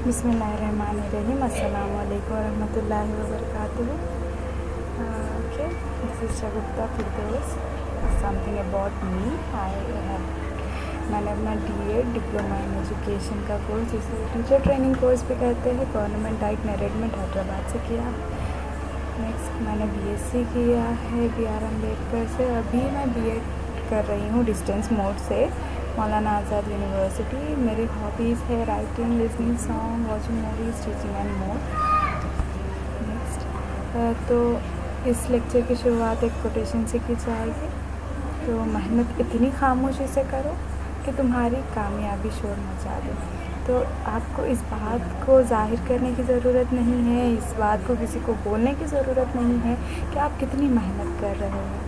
बिस्मिल्लाहिर्रहमानिर्रहीम। अस्सलाम वालेकुम वरहमतुल्लाहि वबरकातुहू। Okay, this is Shagufta Firdaus. Something about me. मैंने अपना DED डिप्लोमा इन एजुकेशन का कोर्स, जिसे टीचर ट्रेनिंग कोर्स भी कहते हैं, गवर्नमेंट डाइट मैनेजमेंट हैदराबाद से किया। नेक्स्ट मैंने BSc किया है BR अम्बेडकर से। अभी मैं BEd कर रही हूँ डिस्टेंस मोड से मौलाना आज़ाद यूनिवर्सिटी। मेरी हॉबीज़ है writing, listening song, watching movies, teaching and more. Next तो इस लेक्चर की शुरुआत एक कोटेशन से की जाएगी। तो मेहनत इतनी खामोशी से करो कि तुम्हारी कामयाबी शोर मचा दे। तो आपको इस बात को ज़ाहिर करने की ज़रूरत नहीं है, इस बात को किसी को बोलने की ज़रूरत नहीं है कि आप कितनी मेहनत कर रहे हैं।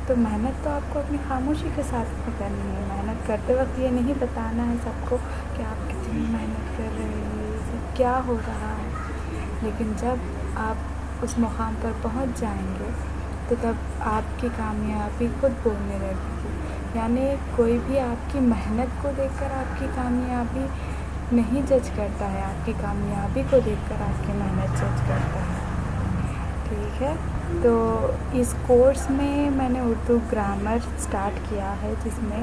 तो मेहनत तो आपको अपनी खामोशी के साथ में करनी है। मेहनत करते वक्त ये नहीं बताना है सबको कि आप कितनी मेहनत कर रहे हैं, ये सब क्या हो रहा है। लेकिन जब आप उस मुकाम पर पहुंच जाएंगे तो तब आपकी कामयाबी खुद बोलने लगेगी। यानी कोई भी आपकी मेहनत को देखकर आपकी कामयाबी नहीं जज करता है, आपकी कामयाबी को देखकर आपकी मेहनत जज करता है। ठीक है, तो इस कोर्स में मैंने उर्दू ग्रामर स्टार्ट किया है, जिसमें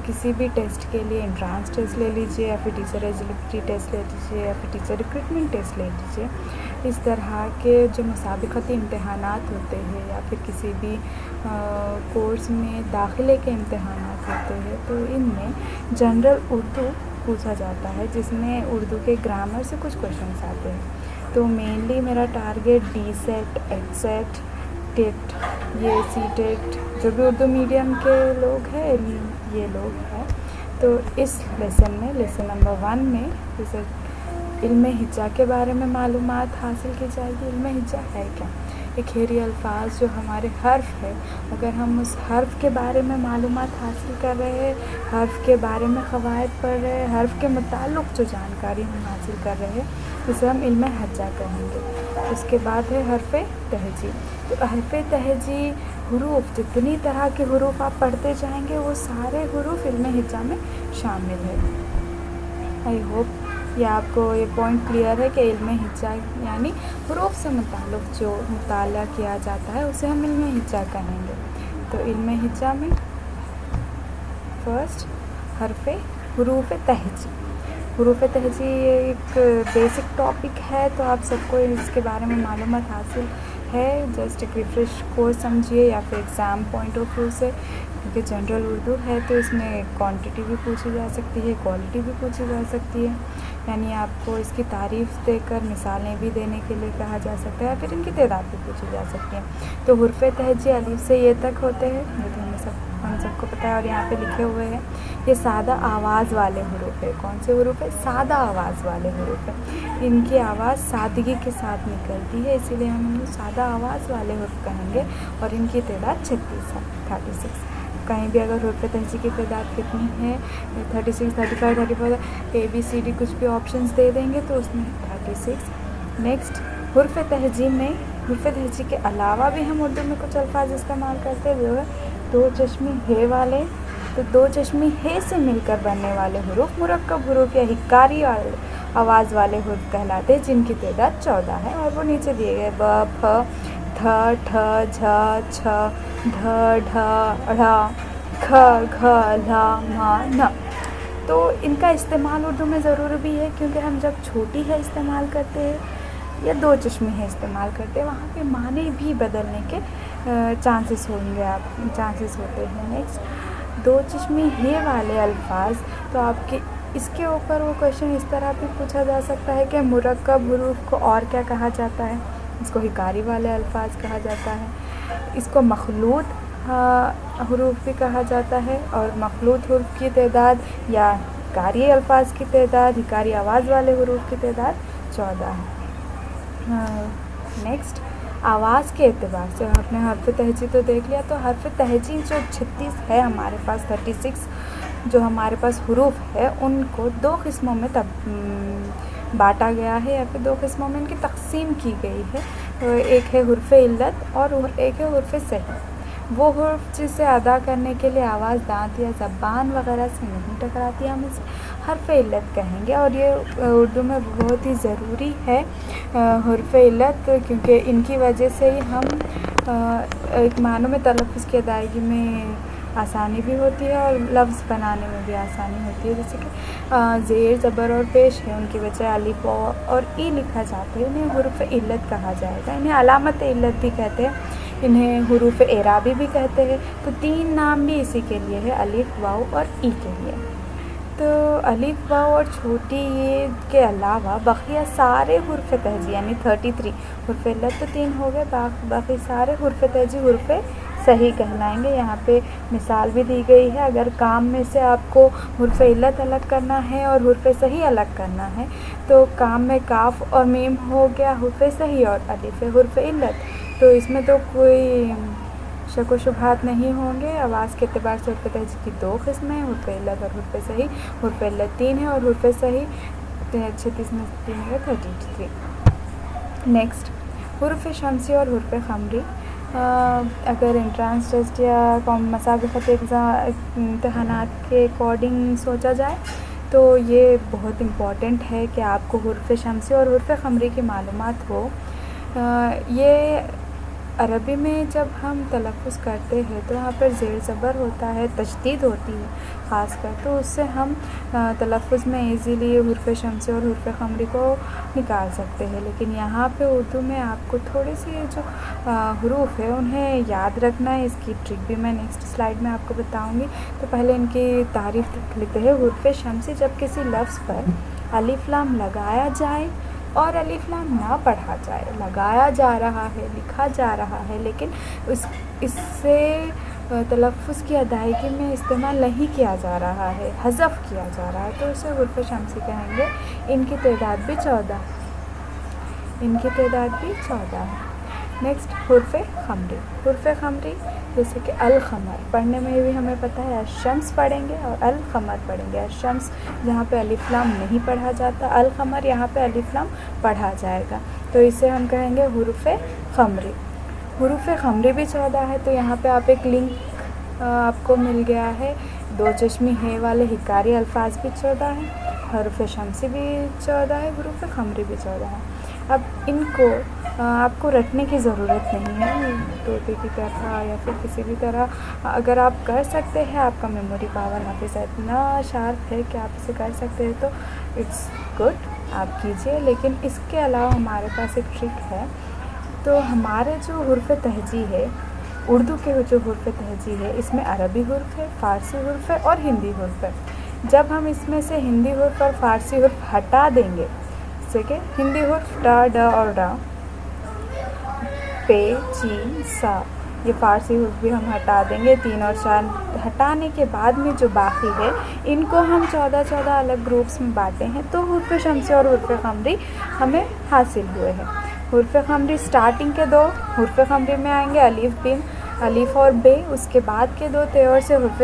किसी भी टेस्ट के लिए एंट्रांस टेस्ट ले लीजिए या फिर टीचर एलिजिबिलिटी टेस्ट ले लीजिए या फिर टीचर रिक्रूटमेंट टेस्ट ले लीजिए। इस तरह के जो मुसाबिकती इम्तहानात होते हैं या फिर किसी भी कोर्स में दाखिले के इम्तहानात होते हैं, तो इनमें जनरल उर्दू पूछा जाता है, जिसमें उर्दू के ग्रामर से कुछ क्वेश्चंस आते हैं। तो मेनली मेरा टारगेट DSET, EDSET, टेट, ये CTET, जो भी उर्दू मीडियम के लोग हैं ये लोग हैं। तो इस लेसन में, लेसन नंबर 1 में, जैसे इल्म हिज्जा के बारे में मालूमात हासिल की जाएगी। इल्म हिज्जा है क्या? एक हेरी अल्फाज जो हमारे हर्फ है, अगर हम उस हर्फ के बारे में मालूमात हासिल कर रहे हैं, हर्फ के बारे में क़वायद पढ़ रहे हैं, हर्फ के मुताल्लिक़ जो जानकारी हम हासिल कर रहे हैं, उसे हम इल्म हिज्जा कहेंगे। उसके बाद है हर्फ तहजी। तो हर्फ तहजी हुरूफ, जितनी तरह के हुरूफ आप पढ़ते जाएंगे वो सारे हुरूफ इल्म हिज्जा में शामिल है। आई होप ये आपको ये पॉइंट क्लियर है कि इल्म हिज्जा यानी हुरूफ से मुताल्लिक़ जो मुताला किया जाता है उसे हम इल्म हिज्जा कहेंगे। तो इल्म हिज्जा में फर्स्ट हर्फ हुरूफ तहजी। हुरूफ तहजी एक बेसिक टॉपिक है, तो आप सबको इसके बारे में मालूमात हासिल है। जस्ट एक रिफ्रेश कोर्स समझिए या फिर एग्ज़ाम पॉइंट ऑफ व्यू से, क्योंकि जनरल उर्दू है तो इसमें क्वांटिटी भी पूछी जा सकती है, क्वालिटी भी पूछी जा सकती है। यानी आपको इसकी तारीफ़ देकर मिसालें भी देने के लिए कहा जा सकता है या फिर इनकी तादाद भी पूछी जा सकती है। तो हुर्फ़ तहजी अलिफ से ये तक होते हैं, ये तो हम सबको पता है। और यहाँ पे लिखे हुए हैं ये सादा आवाज़ वाले हुरूफ है। कौन से हुरूफ है? सादा आवाज़ वाले हुरूफ है। इनकी आवाज़ सादगी के साथ निकलती है, इसीलिए हम इनको सादा आवाज़ वाले हुरूफ कहेंगे। और इनकी तादाद 36 है, 36। कहीं भी अगर हुर्फ़ तहजी की तादाद कितनी है, 36, 35, 34, ABCD कुछ भी ऑप्शंस दे देंगे तो उसमें 36। नेक्स्ट हुर्फ़ तहजी में, हुर्फ़ तहजी के अलावा भी हम उर्दू में कुछ अल्फाज इस्तेमाल करते हैं, वो है दो चश्मी हे वाले। तो दो चश्मी हे से मिलकर बनने वाले हुरूफ मुरक्कब हुरूफ या हिक्कारी आवाज़ वाले हुरूफ कहलाते हैं, जिनकी तादाद 14 है। और वो नीचे दिए गए ब, फ, थ, ठ, झ, छ, ढ, ढ, ढ़, ख, घ, ल, म, न। तो इनका इस्तेमाल उर्दू में ज़रूरी भी है, क्योंकि हम जब छोटी है इस्तेमाल करते हैं या दो चश्मे हैं इस्तेमाल करते हैं, वहाँ पे माने भी बदलने के चांसेस होते हैं। नेक्स्ट दो चश्मे हे वाले अल्फाज, तो आपके इसके ऊपर वो क्वेश्चन इस तरह भी पूछा जा सकता है कि मुरक्कब हुरूफ को और क्या कहा जाता है? इसको हिकारी वाले अल्फाज कहा जाता है, इसको मखलूत हुरूफ भी कहा जाता है। और मखलूत हुरूफ की तादाद या हिकारी अल्फाज की तादाद, हिकारी आवाज़ वाले हुरूफ की तादाद 14 है। नेक्स्ट आवाज़ के एतबार से आपने हर्फ तहजी तो देख लिया, तो हर्फ तहजी जो 36 है हमारे पास, 36 जो हमारे पास हुरूफ है, उनको दो किस्मों में बांटा गया है या फिर दो किस्मों में इनकी तकसीम की गई है। तो एक है हुर्फ इल्लत और एक है हुर्फ सही। वो हुर्फ जिसे अदा करने के लिए आवाज़ दांत या ज़बान वगैरह से नहीं टकराती, हम इसे हर्फ इल्लत कहेंगे। और ये उर्दू में बहुत ही ज़रूरी है हर्फ इल्लत, क्योंकि इनकी वजह से ही हम एक मानों में तलफ़्फ़ुज़ की अदायगी में आसानी भी होती है और लफ्ज़ बनाने में भी आसानी होती है। जैसे कि ज़ेर ज़बर और पेश है, उनकी वजह अलिफ और ई लिखा जाता है, इन्हें हुरूफ़ इल्लत कहा जाएगा। इन्हें अलामत इल्लत भी कहते हैं, इन्हें हुरूफ़ एराबी भी कहते हैं। तो 3 नाम भी इसी के लिए है, अलिफ, वाव और ई के लिए। तो अलिफ, वाव और छोटी ये के अलावा बक़िया सारे हुरूफ़ तहजी यानी 33 हुरूफ़ इल्लत तो 3 हो गए, बाकी सारे हुरूफ़ तहजी हुरूफ़ सही कहलाएंगे। यहाँ पे मिसाल भी दी गई है। अगर काम में से आपको हुरूफ़ इल्लत अलग करना है और हुरूफ़ सही अलग करना है, तो काम में काफ और मीम हो गया हुरूफ़ सही और अलिफ है हुरूफ़ इल्लत। तो इसमें तो कोई शक व शुबहात नहीं होंगे। आवाज़ के एतबार से हुरूफ़ तहजी की 2 किस्में हैं, हुरूफ़ इल्लत और हुरूफ़ सही। हुरूफ़ इल्लत 3 है और हुरूफ़ सही 36 में 3 है 33। नेक्स्ट, हुरूफ़ शम्सी और हुरूफ़ ख़मरी। अगर एंट्रेंस टेस्ट या मसाबिक़त इम्तिहानात के अकॉर्डिंग सोचा जाए तो ये बहुत इम्पॉर्टेंट है कि आपको हुरूफ़ शम्सी और हुरूफ़ ख़मरी की मालूमात हो। ये अरबी में जब हम तलफ़्फ़ुज़ करते हैं तो यहाँ पर ज़ेर ज़बर होता है, तशदीद होती है ख़ासकर, तो उससे हम तलफ़्फ़ुज़ में इजीली हुरूफ़ शम्सी और हुरूफ़ ख़मरी को निकाल सकते हैं। लेकिन यहाँ पे उर्दू में आपको थोड़ी सी जो हुरूफ़ है उन्हें याद रखना है। इसकी ट्रिक भी मैं नेक्स्ट स्लाइड में आपको बताऊँगी। तो पहले इनकी तारीफ़ लिखते हैं। हुरूफ़ शम्सी जब किसी लफ्ज़ पर अलिफ लाम लगाया जाए और अलिफ लाम ना पढ़ा जाए, लगाया जा रहा है, लिखा जा रहा है, लेकिन इससे तलफ़्फ़ुज़ की अदायगी में इस्तेमाल नहीं किया जा रहा है, हज़फ़ किया जा रहा है, तो इसे हुरूफ़ शम्सी कहेंगे। इनकी तादाद भी 14 है। नेक्स्ट, हुरूफ़ ख़मरी। हुरूफ़ ख़मरी जैसे कि अल क़मर, पढ़ने में भी हमें पता है अश-शम्स पढ़ेंगे और अल क़मर पढ़ेंगे। अश-शम्स जहाँ पे अलिफ लाम नहीं पढ़ा जाता, अल क़मर यहाँ पे अलिफ लाम पढ़ा जाएगा, तो इसे हम कहेंगे हुरूफ़ ख़मरी। हुरूफ़ ख़मरी भी 14 है, तो यहाँ पे आप एक लिंक आपको मिल गया है। 2 चश्मी है वाले हिकारी अल्फाज भी 14 हैं, हुरूफ़ शम्सी भी 14 है, हुरूफ़ ख़मरी भी 14 है। अब इनको आपको रटने की ज़रूरत नहीं है तोते की तरह या फिर किसी भी तरह। अगर आप कर सकते हैं, आपका मेमोरी पावर हाफिज़ इतना शार्प है कि आप इसे कर सकते हैं, तो इट्स गुड, आप कीजिए। लेकिन इसके अलावा हमारे पास एक ट्रिक है। तो हमारे जो हुरूफ़ तहजी है, उर्दू के जो हुरूफ़ तहजी है, इसमें अरबी हुरूफ़ है, फ़ारसी हुरूफ़ है और हिंदी हुरूफ़ है। जब हम इसमें से हिंदी हुरूफ़ और फ़ारसी हुरूफ़ हटा देंगे, जैसे कि हिंदी हुरूफ़ ड, और ड, पे, ची, सा, ये फ़ारसी हुरूफ़ भी हम हटा देंगे। 3 और 4 हटाने के बाद में जो बाकी है, इनको हम 14 अलग ग्रुप्स में बांटे हैं, तो हुरूफ़ शम्सी और हुरूफ़ ख़मरी हमें हासिल हुए हैं। हुरूफ़ ख़मरी स्टार्टिंग के 2 हुरूफ़ ख़मरी में आएंगे, अलिफ बिन, अलिफ और बे, उसके बाद के 2 ते और से हुरूफ़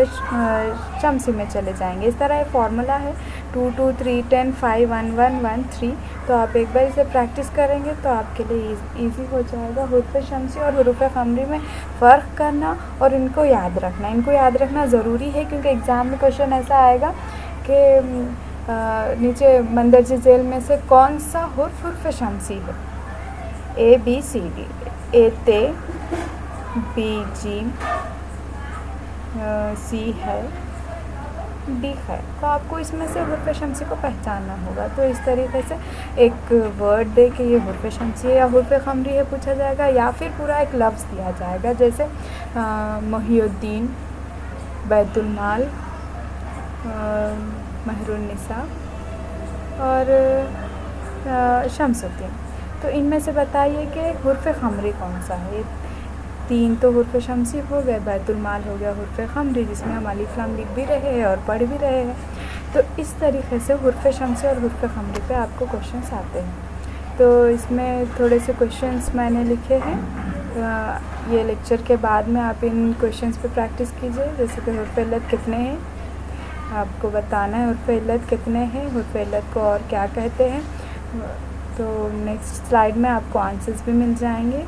शम्सी में चले जाएंगे। इस तरह ये फार्मूला है 2 2 3 10 5 1 1 1 3। तो आप एक बार इसे प्रैक्टिस करेंगे तो आपके लिए ईज़ी हो जाएगा हुरूफ़ शम्सी और हुरूफ़ ख़मरी में फ़र्क करना और इनको याद रखना। इनको याद रखना ज़रूरी है, क्योंकि एग्ज़ाम में क्वेश्चन ऐसा आएगा कि नीचे मंदरजे झेल में से कौन सा हुरूफ़ शम्सी है, ए बी सी डी, ए ते, बी जीम, सी है, डी है। तो आपको इसमें से हुरूफ़ शम्सी को पहचानना होगा। तो इस तरीके से एक वर्ड दे के ये हुरूफ़ शम्सी है या हुरूफ़ ख़मरी है पूछा जाएगा, या फिर पूरा एक लफ्ज़ दिया जाएगा, जैसे मोहिउद्दीन, बैतुल माल, महरुन निसा और शम्सुद्दीन। तो इनमें से बताइए कि हुरूफ़ ख़मरी कौन सा है। 3 तो हुरूफ़ शम्सी हो गए, बैतुल माल हो गया हुरूफ़ ख़मरी, जिसमें हम अलिफ लाम लिख भी रहे हैं और पढ़ भी रहे हैं। तो इस तरीके से हुरूफ़ शम्सी और हुरूफ़ ख़मरी पे आपको क्वेश्चंस आते हैं। तो इसमें थोड़े से क्वेश्चंस मैंने लिखे हैं, ये लेक्चर के बाद में आप इन क्वेश्चंस पे प्रैक्टिस कीजिए। जैसे कि हुरूफ़ इल्लत कितने हैं, आपको बताना है हुरूफ़ इल्लत कितने हैं, हुरूफ़ इल्लत को और क्या कहते हैं। तो नेक्स्ट स्लाइड में आपको आंसर्स भी मिल जाएंगे।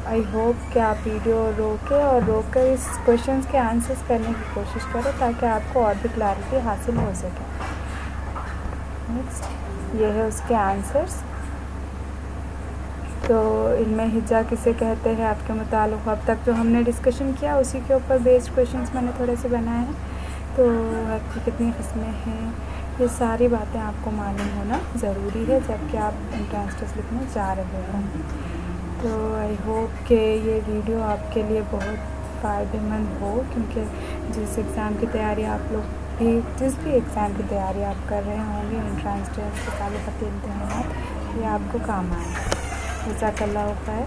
आई होप कि आप वीडियो रोक कर इस क्वेश्चंस के आंसर्स करने की कोशिश करें, ताकि आपको और भी क्लैरिटी हासिल हो सके। नेक्स्ट ये है उसके आंसर्स। तो इल्मे हिज्जा किसे कहते हैं आपके मुतालिक अब तक जो हमने डिस्कशन किया उसी के ऊपर बेस्ड क्वेश्चंस मैंने थोड़े से बनाए हैं। तो हक की कितनी किस्में हैं, ये सारी बातें आपको मालूम होना ज़रूरी है जबकि आप एंट्रेंस टेस्ट लिखने जा रहे हो। तो आई होप कि ये वीडियो आपके लिए बहुत फ़ायदेमंद हो, क्योंकि जिस एग्ज़ाम की तैयारी आप लोग भी जिस भी एग्ज़ाम की तैयारी आप कर रहे होंगे एंट्रेंस टेस्ट के ताल्लुक़ इम्तिहानात, ये आपको काम आए। जज़ाकल्लाहु खैर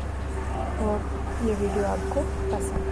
और ये वीडियो आपको पसंद